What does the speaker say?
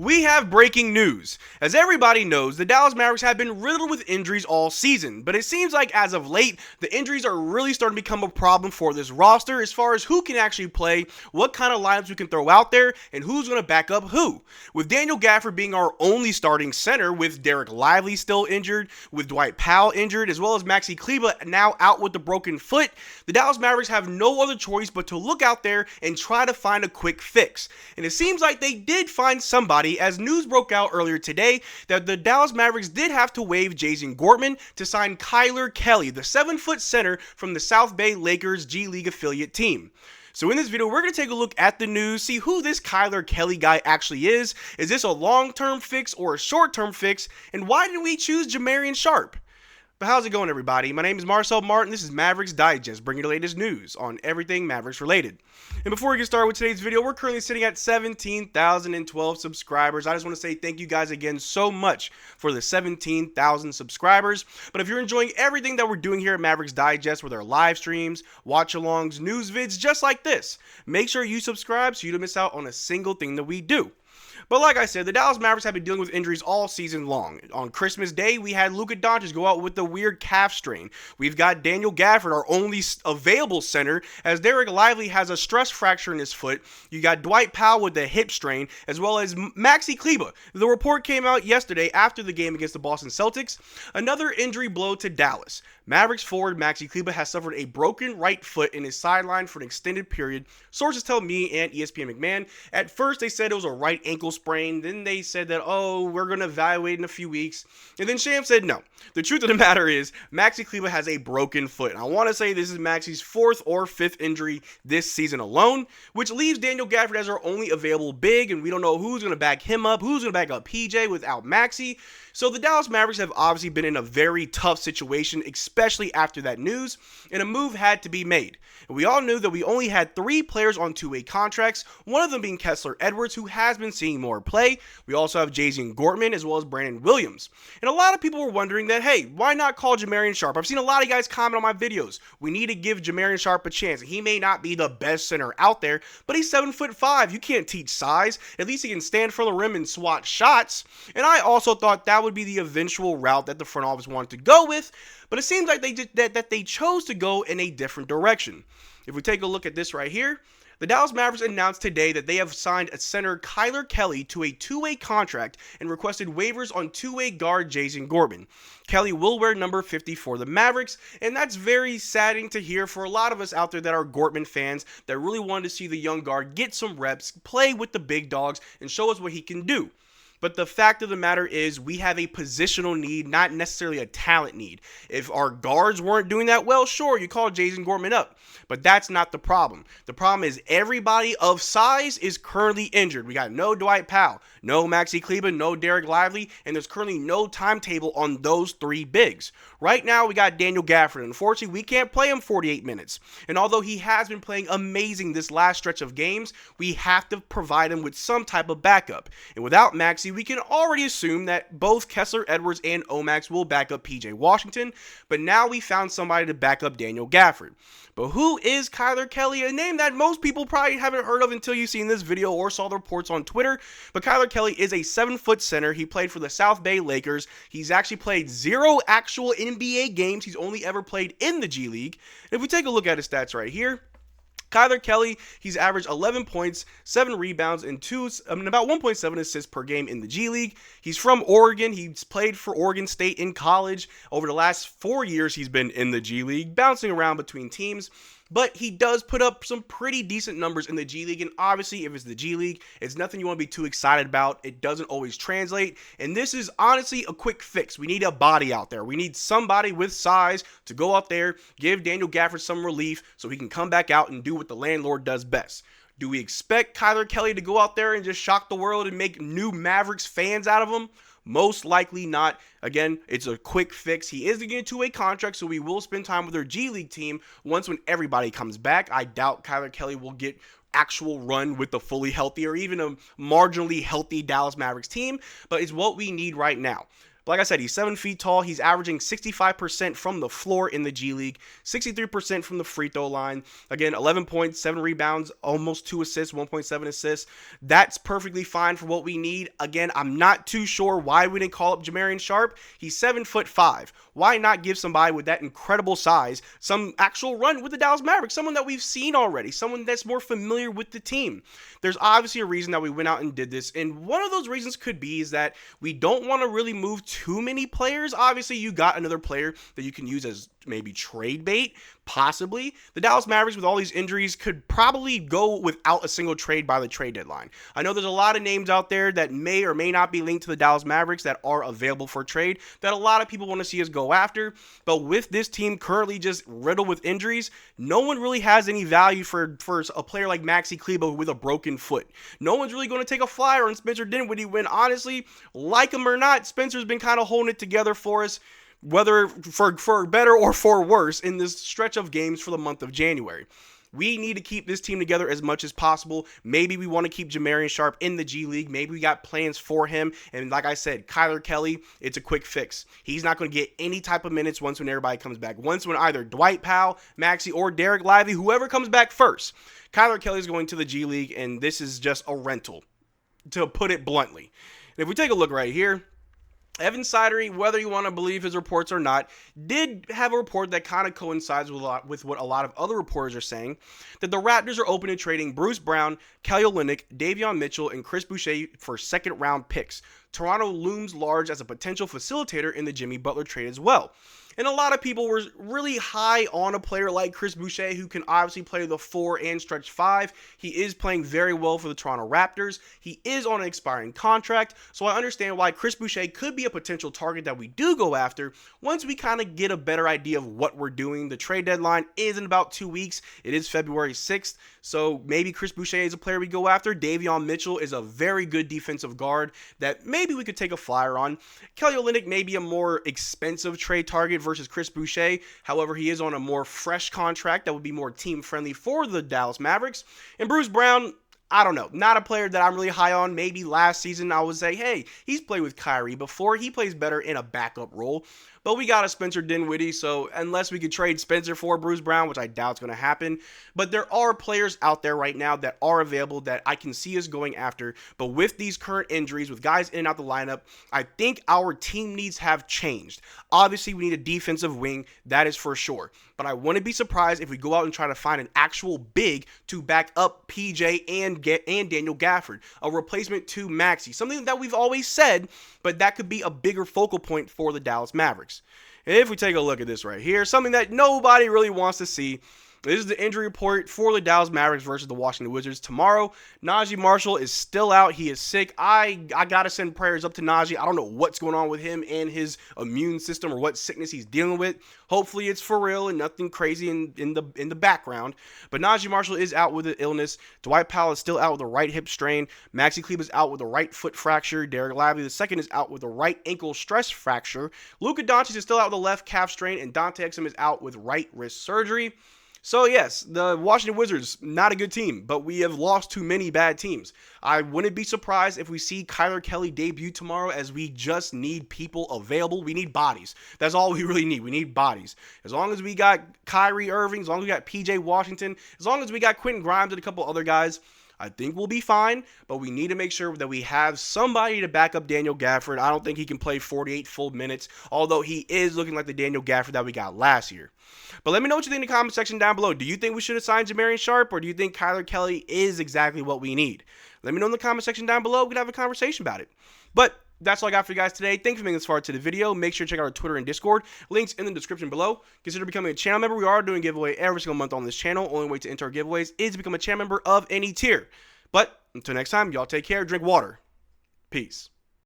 We have breaking news. As everybody knows, the Dallas Mavericks have been riddled with injuries all season, but it seems like as of late, the injuries are really starting to become a problem for this roster as far as who can actually play, what kind of lineups we can throw out there, and who's going to back up who. With Daniel Gafford being our only starting center, with Derrick Lively still injured, with Dwight Powell injured, as well as Maxi Kleber now out with a broken foot, the Dallas Mavericks have no other choice but to look out there and try to find a quick fix. And it seems like they did find somebody, as news broke out earlier today that the Dallas Mavericks did have to waive Jason Gortman to sign Kylor Kelley, the 7-foot center from the South Bay Lakers G League affiliate team. So in this video, we're going to take a look at the news, see who this Kylor Kelley guy actually is. Is this a long-term fix or a short-term fix? And why did we choose Jamarian Sharp? But how's it going, everybody? My name is Marcel Martin. This is Mavs Digest, bringing you the latest news on everything Mavericks related. And before we get started with today's video, we're currently sitting at 17,012 subscribers. I just want to say thank you guys again so much for the 17,000 subscribers. But if you're enjoying everything that we're doing here at Mavs Digest with our live streams, watch-alongs, news vids just like this, make sure you subscribe so you don't miss out on a single thing that we do. But like I said, the Dallas Mavericks have been dealing with injuries all season long. On Christmas Day, we had Luka Doncic go out with the weird calf strain. We've got Daniel Gafford, our only available center, as Derrick Lively has a stress fracture in his foot. You got Dwight Powell with the hip strain, as well as Maxi Kleber. The report came out yesterday after the game against the Boston Celtics. Another injury blow to Dallas. Mavericks forward Maxi Kleber has suffered a broken right foot in his sideline for an extended period. Sources tell me and ESPN McMahon. At first, they said it was a right ankle sprain. Then they said that, oh, we're going to evaluate in a few weeks. And then Sham said no. The truth of the matter is, Maxi Kleber has a broken foot. And I want to say this is Maxi's 4th or 5th injury this season alone, which leaves Daniel Gafford as our only available big, and we don't know who's going to back him up, who's going to back up PJ without Maxi. So the Dallas Mavericks have obviously been in a very tough situation, especially after that news, and a move had to be made. And we all knew that we only had 3 players on 2-way contracts, one of them being Kessler Edwards, who has been seeing more play. We also have Jason Gortman as well as Brandon Williams. And a lot of people were wondering that, hey, why not call Jamarian Sharp? I've seen a lot of guys comment on my videos. We need to give Jamarian Sharp a chance. He may not be the best center out there, but he's 7'5". You can't teach size. At least he can stand for the rim and swat shots. And I also thought that would be the eventual route that the front office wanted to go with, but it seems like they chose to go in a different direction. If we take a look at this right here, the Dallas Mavericks announced today that they have signed a center Kylor Kelley to a 2-way contract and requested waivers on 2-way guard Jason Gortman. Kelley will wear number 50 for the Mavericks, and that's very saddening to hear for a lot of us out there that are Gortman fans that really wanted to see the young guard get some reps, play with the big dogs, and show us what he can do. But the fact of the matter is we have a positional need, not necessarily a talent need. If our guards weren't doing that well, sure, you call Jason Gortman up. But that's not the problem. The problem is everybody of size is currently injured. We got no Dwight Powell, no Maxi Kleber, no Derrick Lively, and there's currently no timetable on those 3 bigs. Right now, we got Daniel Gafford. Unfortunately, we can't play him 48 minutes. And although he has been playing amazing this last stretch of games, we have to provide him with some type of backup. And without Maxi, we can already assume that both Kessler Edwards and Omax will back up PJ Washington, but now we found somebody to back up Daniel Gafford. But who is Kylor Kelley? A name that most people probably haven't heard of until you've seen this video or saw the reports on Twitter. But Kylor Kelley is a 7-foot center. He played for the South Bay Lakers. He's actually played 0 actual NBA games. He's only ever played in the G League. If we take a look at his stats right here, Kylor Kelley, he's averaged 11 points, 7 rebounds, and about 1.7 assists per game in the G League. He's from Oregon. He's played for Oregon State in college. Over the last 4 years, he's been in the G League, bouncing around between teams. But he does put up some pretty decent numbers in the G League, and obviously if it's the G League, it's nothing you want to be too excited about. It doesn't always translate, and this is honestly a quick fix. We need a body out there. We need somebody with size to go out there, give Daniel Gafford some relief so he can come back out and do what the landlord does best. Do we expect Kylor Kelley to go out there and just shock the world and make new Mavericks fans out of him? Most likely not. Again, it's a quick fix. He is getting a 2-way contract, so we will spend time with our G League team once when everybody comes back. I doubt Kylor Kelley will get actual run with the fully healthy or even a marginally healthy Dallas Mavericks team, but it's what we need right now. But like I said, he's 7 feet tall. He's averaging 65% from the floor in the G League, 63% from the free throw line. Again, 11 points, 7 rebounds, almost 2 assists, 1.7 assists. That's perfectly fine for what we need. Again, I'm not too sure why we didn't call up Jamarian Sharp. He's 7'5". Why not give somebody with that incredible size some actual run with the Dallas Mavericks? Someone that we've seen already, someone that's more familiar with the team. There's obviously a reason that we went out and did this, and one of those reasons could be is that we don't want to really move too many players. Obviously, you got another player that you can use as maybe trade bait, possibly. The Dallas Mavericks, with all these injuries, could probably go without a single trade by the trade deadline. I know there's a lot of names out there that may or may not be linked to the Dallas Mavericks that are available for trade that a lot of people want to see us go after, but with this team currently just riddled with injuries, no one really has any value for a player like Maxi Kleber with a broken foot. No one's really going to take a flyer on Spencer Dinwiddie when, honestly, like him or not, Spencer's been kind of holding it together for us, whether for better or for worse, in this stretch of games for the month of January. We need to keep this team together as much as possible. Maybe we want to keep Jamarian Sharp in the G League. Maybe we got plans for him. And like I said, Kylor Kelley, it's a quick fix. He's not going to get any type of minutes once when everybody comes back. Once when either Dwight Powell, Maxi, or Derrick Lively, whoever comes back first, Kylor Kelley is going to the G League, and this is just a rental, to put it bluntly. And if we take a look right here, Evan Sidery, whether you want to believe his reports or not, did have a report that kind of coincides with what a lot of other reporters are saying, that the Raptors are open to trading Bruce Brown, Kelly Olynyk, Davion Mitchell, and Chris Boucher for second-round picks. Toronto looms large as a potential facilitator in the Jimmy Butler trade as well. And a lot of people were really high on a player like Chris Boucher, who can obviously play the 4 and stretch 5. He is playing very well for the Toronto Raptors. He is on an expiring contract, so I understand why Chris Boucher could be a potential target that we do go after once we kind of get a better idea of what we're doing. The trade deadline is in about 2 weeks. It is February 6th, so maybe Chris Boucher is a player we go after. Davion Mitchell is a very good defensive guard that maybe we could take a flyer on. Kelly Olynyk may be a more expensive trade target versus Chris Boucher. However, he is on a more fresh contract that would be more team-friendly for the Dallas Mavericks. And Bruce Brown, I don't know, not a player that I'm really high on. Maybe last season I would say, hey, he's played with Kyrie before. He plays better in a backup role. But we got a Spencer Dinwiddie, so unless we could trade Spencer for Bruce Brown, which I doubt is going to happen, but there are players out there right now that are available that I can see us going after. But with these current injuries, with guys in and out the lineup, I think our team needs have changed. Obviously, we need a defensive wing, that is for sure. But I wouldn't be surprised if we go out and try to find an actual big to back up PJ and Daniel Gafford, a replacement to Maxi, something that we've always said, but that could be a bigger focal point for the Dallas Mavericks. If we take a look at this right here, something that nobody really wants to see, this is the injury report for the Dallas Mavericks versus the Washington Wizards tomorrow. Najee Marshall is still out. He is sick. I got to send prayers up to Najee. I don't know what's going on with him and his immune system or what sickness he's dealing with. Hopefully it's for real and nothing crazy in the background. But Najee Marshall is out with an illness. Dwight Powell is still out with a right hip strain. Maxi Kleber is out with a right foot fracture. Derrick Lively II is out with a right ankle stress fracture. Luka Doncic is still out with a left calf strain, and Dante Exum is out with right wrist surgery. So yes, the Washington Wizards, not a good team, but we have lost to many bad teams. I wouldn't be surprised if we see Kylor Kelley debut tomorrow, as we just need people available. We need bodies. That's all we really need. We need bodies. As long as we got Kyrie Irving, as long as we got PJ Washington, as long as we got Quentin Grimes and a couple other guys, I think we'll be fine, but we need to make sure that we have somebody to back up Daniel Gafford. I don't think he can play 48 full minutes, although he is looking like the Daniel Gafford that we got last year. But let me know what you think in the comment section down below. Do you think we should have signed Jamarian Sharp, or do you think Kylor Kelley is exactly what we need? Let me know in the comment section down below. We can have a conversation about it. But that's all I got for you guys today. Thanks for making this far to the video. Make sure to check out our Twitter and Discord. Links in the description below. Consider becoming a channel member. We are doing a giveaway every single month on this channel. Only way to enter our giveaways is to become a channel member of any tier. But until next time, y'all take care. Drink water. Peace.